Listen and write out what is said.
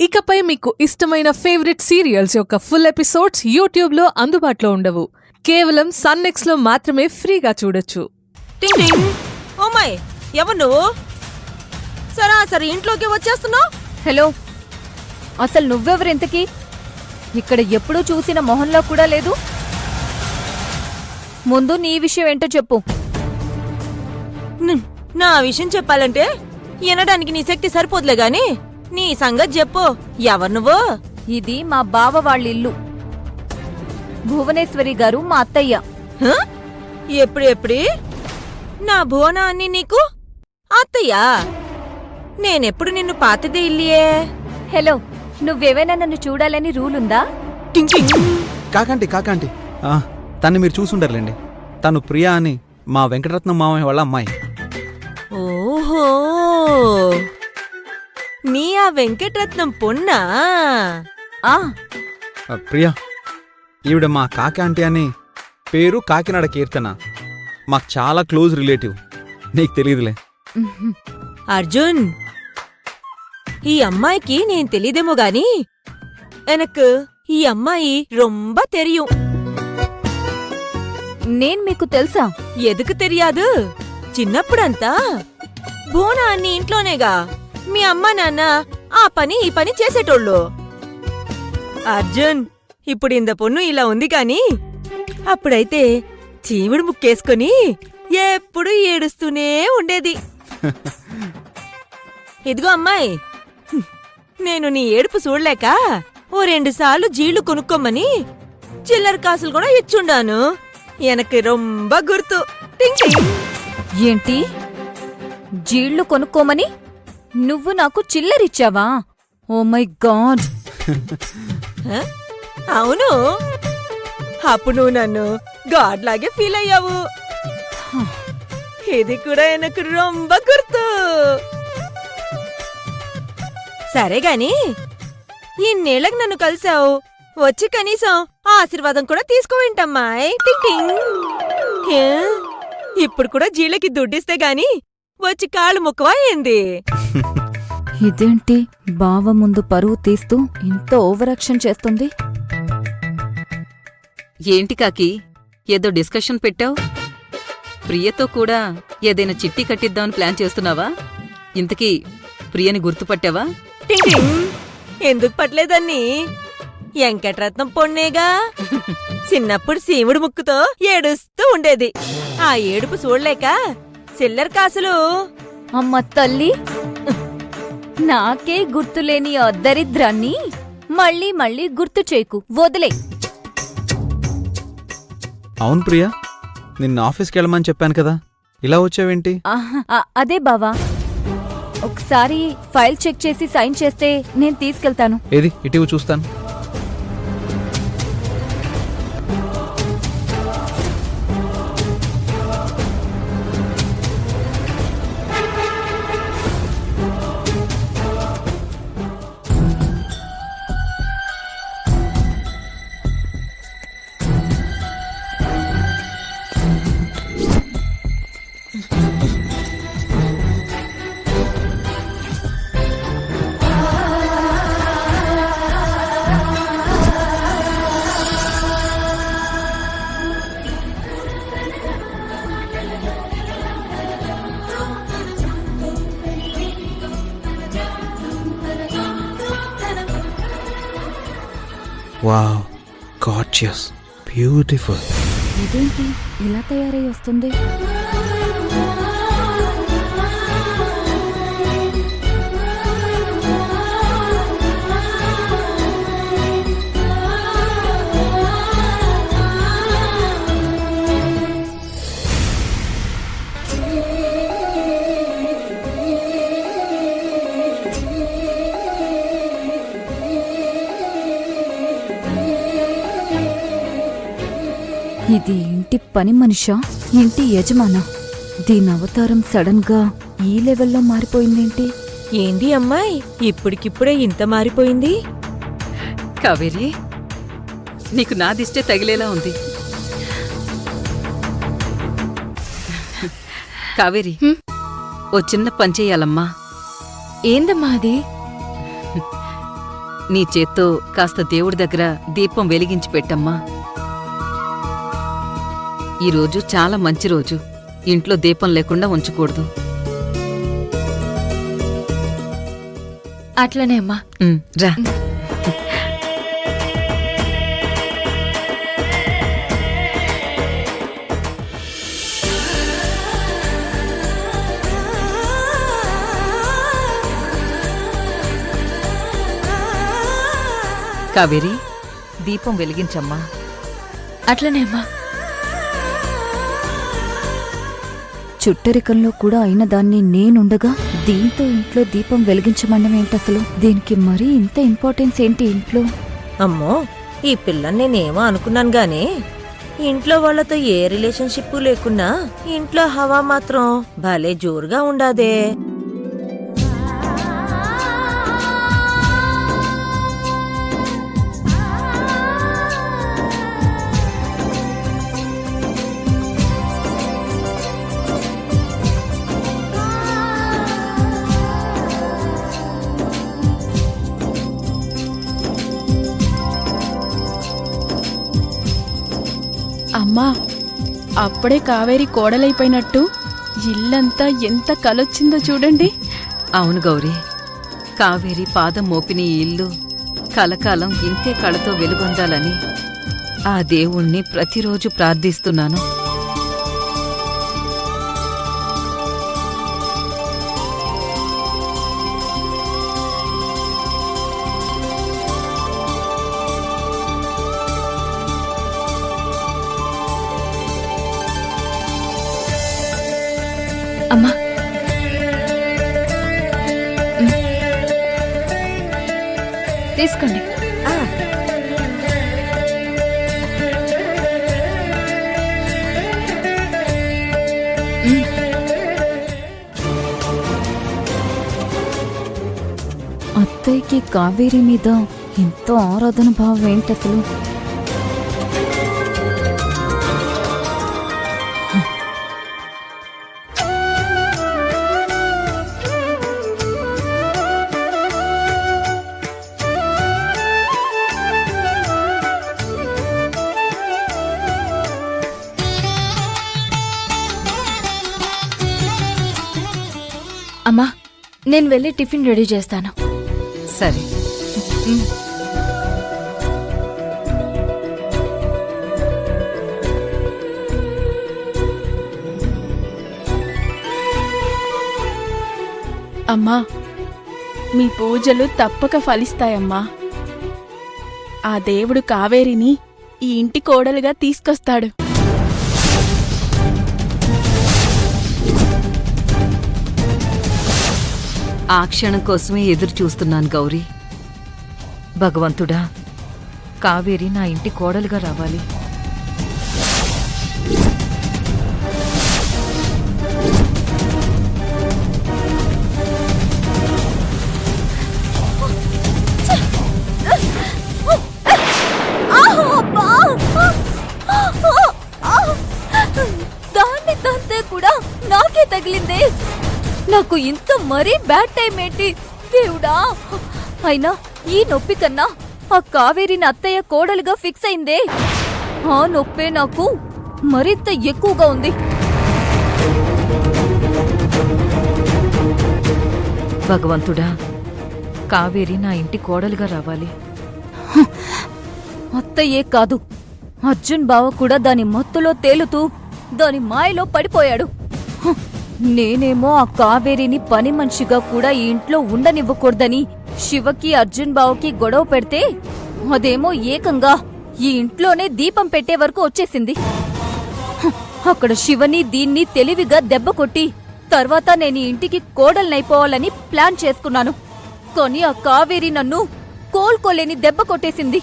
ఇకపై మీకు ఇష్టమైన ఫేవరెట్ సీరియల్స్ యొక్క ఫుల్ ఎపిసోడ్స్ యూట్యూబ్లో అందుబాటులో ఉండవు. కేవలం సన్నెక్స్లో మాత్రమే ఫ్రీగా చూడొచ్చు. టింగ్ టింగ్. ఓమయ్, ఎవరు నువ్వు? సరాసరి ఇంట్లోకి వచ్చేస్తున్నావు. హలో, అసలు నువ్వెవరింతకీ? ఇక్కడ ఎప్పుడూ చూసిన మొహంలో కూడా లేదు. ముందు నీ విషయం ఏంటో చెప్పు. నా విషయం చెప్పాలంటే వినడానికి నీ శక్తి సరిపోదులే గాని నీ సంగతి చెప్పు. ఎవరు నువ్వు? ఇది మా బావ వాళ్ళిల్లు. భువనేశ్వరి గారు మా అత్తయ్య. హ? ఎప్పుడెప్పుడు నా భువనా అన్ని నీకు అత్తయ్యా? నేనెప్పుడు నిన్ను పాతదే ఇల్లియే. హలో, నువ్వేమైనా నన్ను చూడాలని రూలుందా? టింగ్ టింగ్. కాకంటి తన్ని మీరు చూసుండర్లేండి. తను ప్రియా అని మా వెంకటరత్నం మామయ్య వాళ్ళ అమ్మాయి. ఓహో, నీ ఆ వెంకటరత్నం పొన్నా? ఆ ప్రియా, ఈవిడ మా కాకాంటి అని, పేరు కాకినాడ కీర్తన. మాకు చాలా క్లోజ్ రిలేటివ్. నీకు తెలియదులే. అర్జున్, ఈ అమ్మాయికి నేను తెలీదేమో గాని ఎనకు ఈ అమ్మాయి రొంబ తెరియం. నేను మీకు తెలుసా? ఎదుకు తెలియదు. చిన్నప్పుడంతా బోనా అన్ని ఇంట్లోనేగా మీ అమ్మా నాన్న ఆ పని ఈ పని చేసేటోళ్ళు. అర్జున్, ఇప్పుడు ఇంద పొన్ను ఇలా ఉంది కాని అప్పుడైతే చీమిడి ముక్కేసుకొని ఎప్పుడు ఏడుస్తూనే ఉండేది. ఇదిగో అమ్మాయి, నేను నీ ఏడుపు చూడలేక ఓ 2 సార్లు జీళ్లు కొనుక్కోమని చిల్లర కాసులు కూడా ఇచ్చుండాను. ఎనకు రొంబ గుర్తు. టింగ్ టింగ్. ఏంటి, జీళ్లు కొనుక్కోమని నువ్వు నాకు చిల్లరిచ్చావా? Oh my God. హ? అవును, అప్పుడు నువ్వు నన్ను గాడ్ లాగే ఫీల్ అయ్యావు. ఇది కూడా ఎనకు రొంబ గుర్తు. సరే గాని ఇన్నేళ్లకు నన్ను కలిసావు, వచ్చి కనీసం ఆశీర్వాదం కూడా తీసుకోవేంటమ్మాయ్? టింగ్ టింగ్. హే? ఇప్పుడు కూడా జీళ్ళకి దుడ్డిస్తే గాని వచ్చి కాళ్ళు ముక్కవా ఏంది? ఇదేంటి, బావ ముందు పరువు తీస్తూ ఇంత ఓవరాక్షన్ చేస్తుంది? ఏంటి కాకి, ఏదో డిస్కషన్ పెట్టావు? ప్రియతో కూడా ఏదైనా చిట్టి కట్టిద్దామని ప్లాన్ చేస్తున్నావా? ఇంతకీ ప్రియని గుర్తుపట్టావా? టింగ్ టింగ్. ఎందుకు పట్టలేదన్ని? వెంకటరత్నం పొన్నేగా. చిన్నప్పుడు సీముడు ముక్కుతో ఏడుస్తూ ఉండేది. ఆ ఏడుపు చూడలేక చిల్లర కాసులు. అమ్మ తల్లి, నాకే గుర్తులేని ఆ దరిద్రాన్ని మళ్ళీ మళ్ళీ గుర్తు చేయకు, వదిలే. అవును ప్రియా, నిన్న ఆఫీస్కి వెళ్ళమని చెప్పాను కదా, ఇలా వచ్చావేంటి? అదే బావా, ఒకసారి ఫైల్ చెక్ చేసి సైన్ చేస్తే నేను తీసుకెళ్తాను. ఏది ఇటీవ చూస్తాను. Wow, gorgeous, beautiful. ఇదేంటి ఇలా తయారై వస్తుంది? ఇది ఇంటి పని మనిషా, ఇంటి యజమానా? దీని అవతారం సడన్ గా ఈ లెవెల్లో మారిపోయిందేంటి? ఏంటి అమ్మాయి ఇప్పటికిప్పుడే ఇంత మారిపోయింది? కావేరి, నీకు నా దిష్టే తగిలేలా ఉంది. కావేరి, ఓ చిన్న పని చెయ్యాలమ్మా. ఏందమ్మా అది? నీ చేత్తో కాస్త దేవుడి దగ్గర దీపం వెలిగించి పెట్టమ్మా. ఈరోజు చాలా మంచి రోజు. ఇంట్లో దీపం లేకుండా ఉంచకూడదు. అట్లనే అమ్మా. రా. కావేరి, దీపం వెలిగించమ్మా. అట్లనే అమ్మా. చుట్టరికంలో కూడా అయిన దాన్ని నేనుండగా దీంతో ఇంట్లో దీపం వెలిగించమండం ఏంటసలు? దీనికి మరీ ఇంత ఇంపార్టెన్స్ ఏంటి ఇంట్లో? అమ్మో, ఈ పిల్లని నేనేమో అనుకున్నాను గాని ఇంట్లో వాళ్ళతో ఏ రిలేషన్షిప్ లేకున్నా ఇంట్లో హవా మాత్రం భలే జోరుగా ఉండాదే. అమ్మా, అప్పుడే కావేరి కోడలైపోయినట్టు ఇల్లంతా ఎంత కలొచ్చిందో చూడండి. అవును గౌరీ, కావేరి పాదం మోపిన ఈ ఇల్లు కలకాలం ఇంతే కళతో వెలుగొందాలని ఆ దేవుణ్ణి ప్రతిరోజు ప్రార్థిస్తున్నాను. అమ్మా, తీసుకోండి. ఆ, అత్తయ్యకి కావేరి మీద ఇంత ఆరాధన భావం ఏంటసలు? అమ్మా, నేను వెళ్ళి టిఫిన్ రెడీ చేస్తాను. సరే. అమ్మా, మీ పూజలు తప్పక ఫలిస్తాయమ్మా. ఆ దేవుడు కావేరిని ఈ ఇంటి కోడలుగా తీసుకొస్తాడు. ఆ క్షణం కోసమే ఎదురు చూస్తున్నాను గౌరీ. భగవంతుడా, కావేరి నా ఇంటి కోడలుగా రావాలి. దాన్ని తంతే కూడా నాకే తగిలిందే. నాకు ఇంత మరీ బ్యాడ్ టైం ఏంటి దేవుడా? అయినా ఈ నొప్పి కన్నా ఆ కావేరిని అత్తయ్య కోడలుగా ఫిక్స్ అయిందే, ఆ నొప్పే నాకు మరింత ఎక్కువగా ఉంది. భగవంతుడా, కావేరి నా ఇంటి కోడలుగా రావాలి. అత్తయ్యే కాదు, అర్జున్ బావ కూడా దాని మత్తులో తేలుతూ దాని మాయలో పడిపోయాడు. నేనేమో ఆ కావేరిని పని మనిషిగా కూడా ఈ ఇంట్లో ఉండనివ్వకూడదని శివకి అర్జున్ బావకి గొడవ పెడితే అదేమో ఏకంగా ఈ ఇంట్లోనే దీపం పెట్టే వరకు వచ్చేసింది. అక్కడ శివని దీన్ని తెలివిగా దెబ్బ కొట్టి తర్వాత నేను ఈ ఇంటికి కోడల్నైపోవాలని ప్లాన్ చేసుకున్నాను. కానీ ఆ కావేరి నన్ను కోలుకోలేని దెబ్బ కొట్టేసింది.